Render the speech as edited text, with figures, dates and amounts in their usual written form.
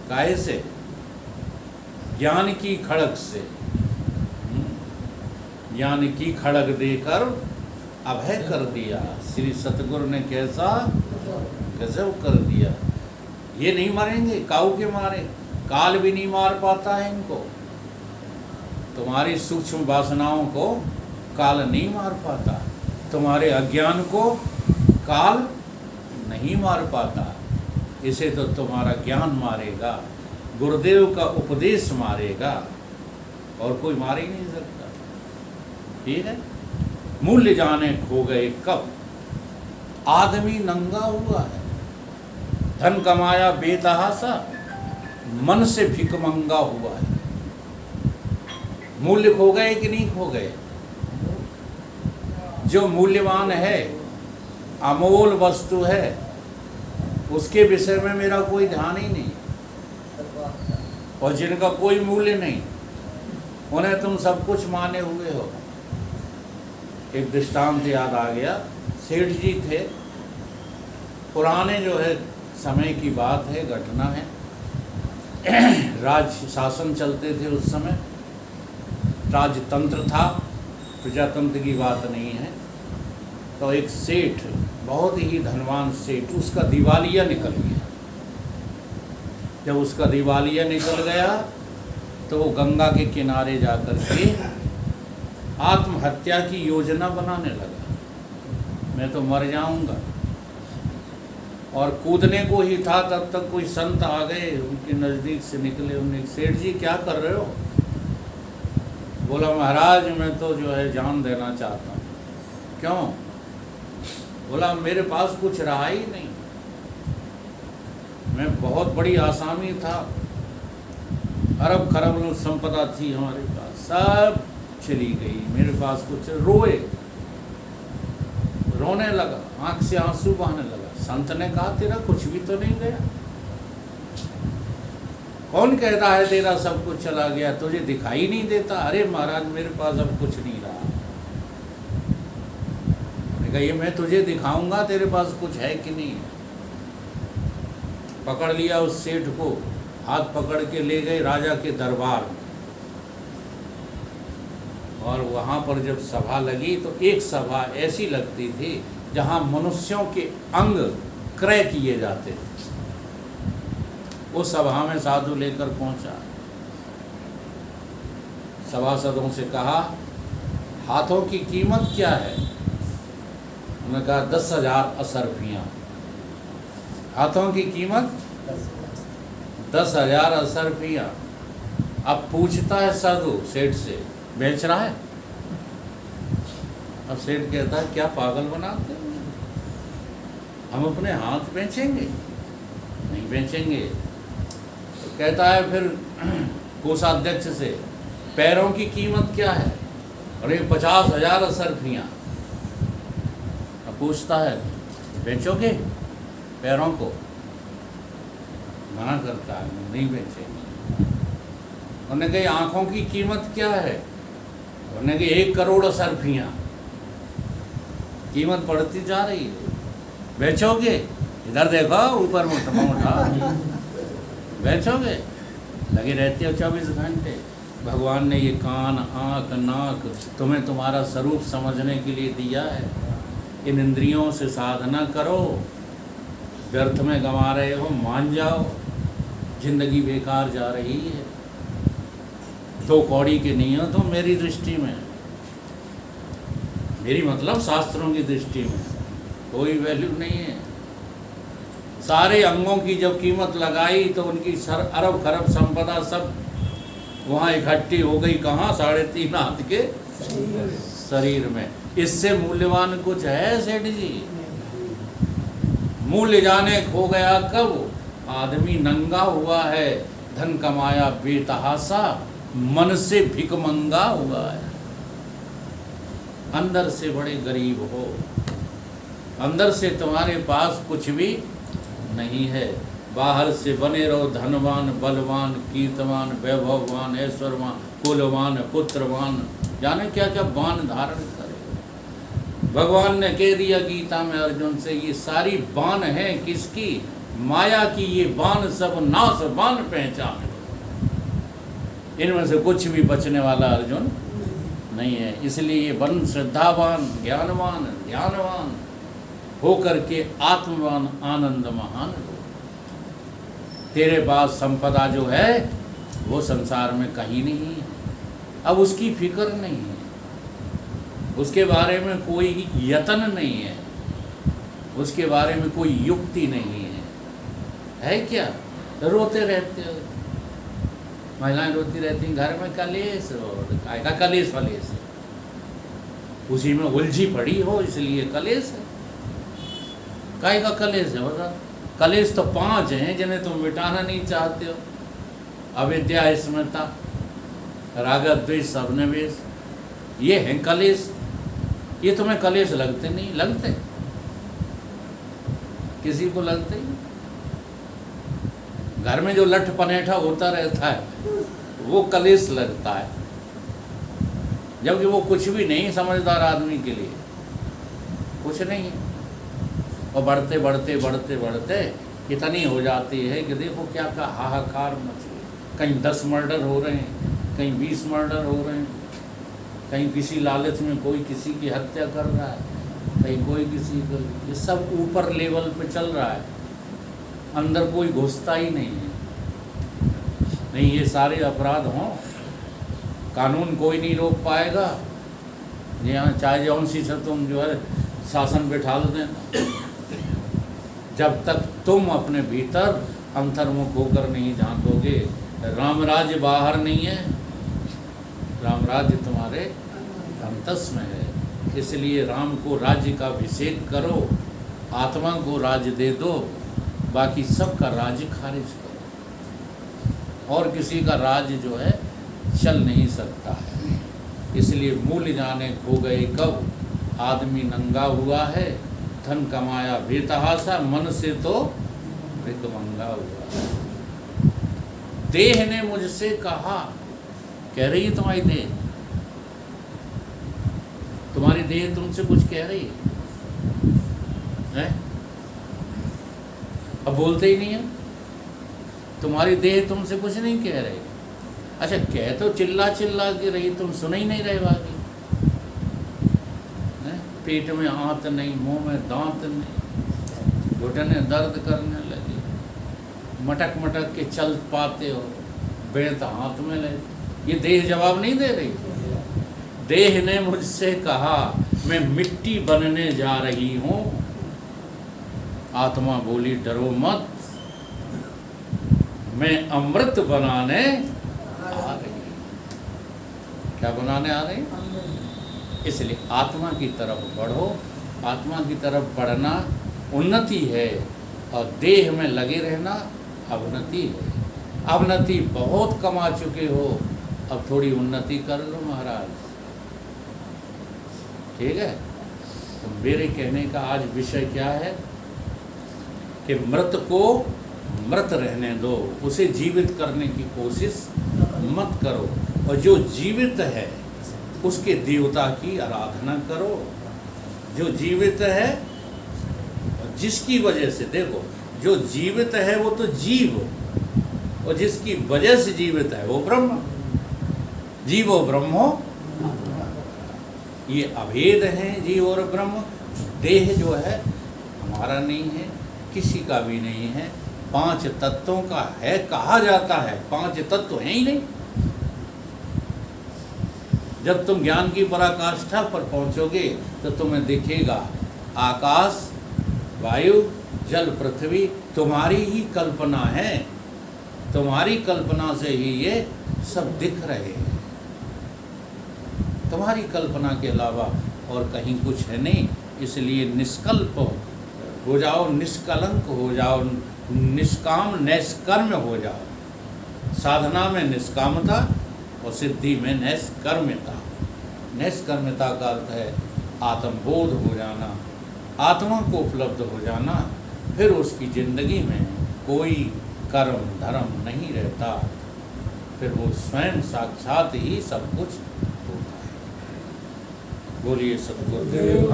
काहे से? ज्ञान की खड़ग से। ज्ञान की खड़ग देकर अभय कर दिया। श्री सतगुरु ने कैसा गजब कर दिया। ये नहीं मरेंगे काऊ के मारे, काल भी नहीं मार पाता है इनको। तुम्हारी सूक्ष्म वासनाओं को काल नहीं मार पाता, तुम्हारे अज्ञान को काल नहीं मार पाता। इसे तो तुम्हारा ज्ञान मारेगा, गुरुदेव का उपदेश मारेगा, और कोई मार ही नहीं सकता। ठीक है। मूल्य जाने खो गए कब, आदमी नंगा हुआ है। धन कमाया बेतहासा, मन से भिकमंगा हुआ है। मूल्य खो गए कि नहीं खो गए? जो मूल्यवान है, अमोल वस्तु है, उसके विषय में मेरा कोई ध्यान ही नहीं। और जिनका कोई मूल्य नहीं, उन्हें तुम सब कुछ माने हुए हो। एक दृष्टांत याद आ गया। सेठ जी थे, पुराने जो है समय की बात है, घटना है। राज शासन चलते थे उस समय, राजतंत्र था, प्रजातंत्र की बात नहीं है। तो एक सेठ, बहुत ही धनवान सेठ, उसका दिवालिया निकल गया। जब उसका दिवालिया निकल गया तो वो गंगा के किनारे जाकर के आत्महत्या की योजना बनाने लगा। मैं तो मर जाऊंगा। और कूदने को ही था, तब तक कोई संत आ गए, उनके नज़दीक से निकले। उन्हें, सेठ जी क्या कर रहे हो? बोला, महाराज मैं तो जो है जान देना चाहता हूँ। क्यों? बोला, मेरे पास कुछ रहा ही नहीं। मैं बहुत बड़ी आसामी था, अरब खरब संपदा थी हमारे पास, सब चली गई, मेरे पास कुछ। रोने लगा, आंख से आंसू बहने लगा। संत ने कहा, तेरा कुछ भी तो नहीं गया। कौन कहता है तेरा सब कुछ चला गया, तुझे दिखाई नहीं देता? अरे महाराज मेरे पास अब कुछ नहीं रहा। मैंने कहा, ये मैं तुझे दिखाऊंगा तेरे पास कुछ है कि नहीं। पकड़ लिया उस सेठ को, हाथ पकड़ के ले गए राजा के दरबार में। और वहाँ पर जब सभा लगी तो एक सभा ऐसी लगती थी जहाँ मनुष्यों के अंग क्रय किए जाते थे। उस सभा में साधु लेकर पहुँचा, सभासदों से कहा, हाथों की कीमत क्या है? उन्होंने कहा 10,000 असरफियाँ। हाथों की कीमत 10,000 असरफियाँ। अब पूछता है साधु सेठ से, बेच रहा है? अब सेठ कहता है, क्या पागल बनाते हैं, हम अपने हाथ बेचेंगे? नहीं बेचेंगे। तो कहता है फिर कोषाध्यक्ष से, पैरों की कीमत क्या है? अरे 50,000 असरफियाँ। अब पूछता है, बेचोगे पैरों को? मना करता है, नहीं बेचेंगे। उन्होंने कही, आँखों की कीमत क्या है? उन्होंने कही 1 करोड़ असरफियाँ। कीमत बढ़ती जा रही है, बेचोगे? इधर देखो, ऊपर मोटा बेचोगे? लगे रहते हो 24 घंटे। भगवान ने ये कान, आँख, नाक तुम्हें तुम्हारा स्वरूप समझने के लिए दिया है। इन इंद्रियों से साधना करो, व्यर्थ में गंवा रहे हो, मान जाओ। जिंदगी बेकार जा रही है। 2 कौड़ी के नहीं हो तो मेरी दृष्टि में, मेरी मतलब शास्त्रों की दृष्टि में कोई वैल्यू नहीं है। सारे अंगों की जब कीमत लगाई तो उनकी अरब खरब संपदा सब वहाँ इकट्ठी हो गई। कहाँ? 3.5 हाथ के शरीर में। इससे मूल्यवान कुछ है सेठ जी? मूल्य जाने खो गया कब, आदमी नंगा हुआ है। धन कमाया बेतहासा, मन से भिकमंगा हुआ है। अंदर से बड़े गरीब हो, अंदर से तुम्हारे पास कुछ भी नहीं है। बाहर से बने रहो धनवान, बलवान, कीर्तवान, वैभववान, ऐश्वर्यवान, कुलवान, पुत्रवान, जाने क्या क्या बाण धारण करे। भगवान ने कह दिया गीता में अर्जुन से, ये सारी बाण है किसकी? माया की ये बाण सब नाश बाण पहचान, इनमें से कुछ भी बचने वाला अर्जुन नहीं है। इसलिए ये बन श्रद्धावान, ज्ञानवान, ध्यानवान हो करके आत्मवान, आनंद महान हो। तेरे पास संपदा जो है वो संसार में कहीं नहीं है, अब उसकी फिक्र नहीं है, उसके बारे में कोई यत्न नहीं है, उसके बारे में कोई युक्ति नहीं है क्या? रोते रहते हो, महिलाएं रोती रहती हैं, घर में कलेश और काय का कलेश वलेश, उसी में उलझी पड़ी हो इसलिए कलेश है। काय का कलेश है बता? कलेश तो 5 हैं जिन्हें तुम मिटाना नहीं चाहते हो। अविद्या, स्मृता, राग, द्वेष, अभिनिवेश, ये हैं कलेश। ये तुम्हें कलेश लगते नहीं? लगते, किसी को लगते ही। घर में जो लठ पनेठा होता रहता है वो कलेश लगता है, जबकि वो कुछ भी नहीं समझदार आदमी के लिए, कुछ नहीं है। और बढ़ते बढ़ते बढ़ते बढ़ते इतनी हो जाती है कि देखो क्या क्या हाहाकार मच गई। कहीं 10 मर्डर हो रहे हैं, कहीं 20 मर्डर हो रहे हैं, कहीं किसी लालच में कोई किसी की हत्या कर रहा है, कहीं कोई किसी को, ये सब ऊपर लेवल पे चल रहा है, अंदर कोई घुसता ही नहीं है। नहीं, ये सारे अपराध हों, कानून कोई नहीं रोक पाएगा। यहाँ चाहे जौन सी से तुम जो है शासन बिठा दें, जब तक तुम अपने भीतर अंतर्मुख होकर नहीं झांकोगे। राम राज्य बाहर नहीं है, राम राज्य तुम्हारे अंतस में है। इसलिए राम को राज्य का अभिषेक करो, आत्मा को राज्य दे दो, बाकी सबका राज्य खारिज करो। और किसी का राज्य जो है चल नहीं सकता है। इसलिए मूल जाने खो गए कब, आदमी नंगा हुआ है, धन कमाया बेतहाशा, मन से तो भिखमंगा हुआ है। देह ने मुझसे कहा, कह रही है तुम्हारी देह, तुम्हारी देह तुमसे कुछ कह रही है? अब बोलते ही नहीं है, तुम्हारी देह तुमसे कुछ नहीं कह रही। अच्छा, कह तो चिल्ला चिल्ला के रही, तुम सुन ही नहीं रहे बाकी। पेट में आंत नहीं, मुंह में दांत नहीं, घुटने दर्द करने लगे, मटक मटक के चल पाते हो, बेत हाथ में लगे। ये देह जवाब नहीं दे रही। देह ने मुझसे कहा मैं मिट्टी बनने जा रही हूँ। आत्मा बोली डरो मत, मैं अमृत बनाने आ रही हूँ। क्या बनाने आ रही? इसलिए आत्मा की तरफ बढ़ो। आत्मा की तरफ बढ़ना उन्नति है, और देह में लगे रहना अवनति है। अवनति बहुत कमा चुके हो, अब थोड़ी उन्नति कर लो महाराज, ठीक है? तो मेरे कहने का आज विषय क्या है कि मृत को मृत रहने दो, उसे जीवित करने की कोशिश मत करो, और जो जीवित है उसके देवता की आराधना करो। जो जीवित है, जिसकी वजह से, देखो, जो जीवित है वो तो जीव, और जिसकी वजह से जीवित है वो ब्रह्म। जीवो ब्रह्मो, ये अभेद हैं जीव और ब्रह्म। देह जो है हमारा नहीं है, किसी का भी नहीं है, 5 तत्वों का है कहा जाता है। 5 तत्व हैं ही नहीं। जब तुम ज्ञान की पराकाष्ठा पर पहुंचोगे तो तुम्हें दिखेगा आकाश, वायु, जल, पृथ्वी तुम्हारी ही कल्पना है। तुम्हारी कल्पना से ही ये सब दिख रहे हैं। तुम्हारी कल्पना के अलावा और कहीं कुछ है नहीं। इसलिए निष्कल्प हो जाओ, निष्कलंक हो जाओ, निष्काम नैष्कर्म्य हो जाओ। साधना में निष्कामता और सिद्धि में नैष्कर्म्यता। नैष्कर्म्यता का अर्थ है आत्मबोध हो जाना, आत्मा को उपलब्ध हो जाना। फिर उसकी जिंदगी में कोई कर्म धर्म नहीं रहता, फिर वो स्वयं साक्षात ही सब कुछ होता है। बोलिए सद्गुरुदेव।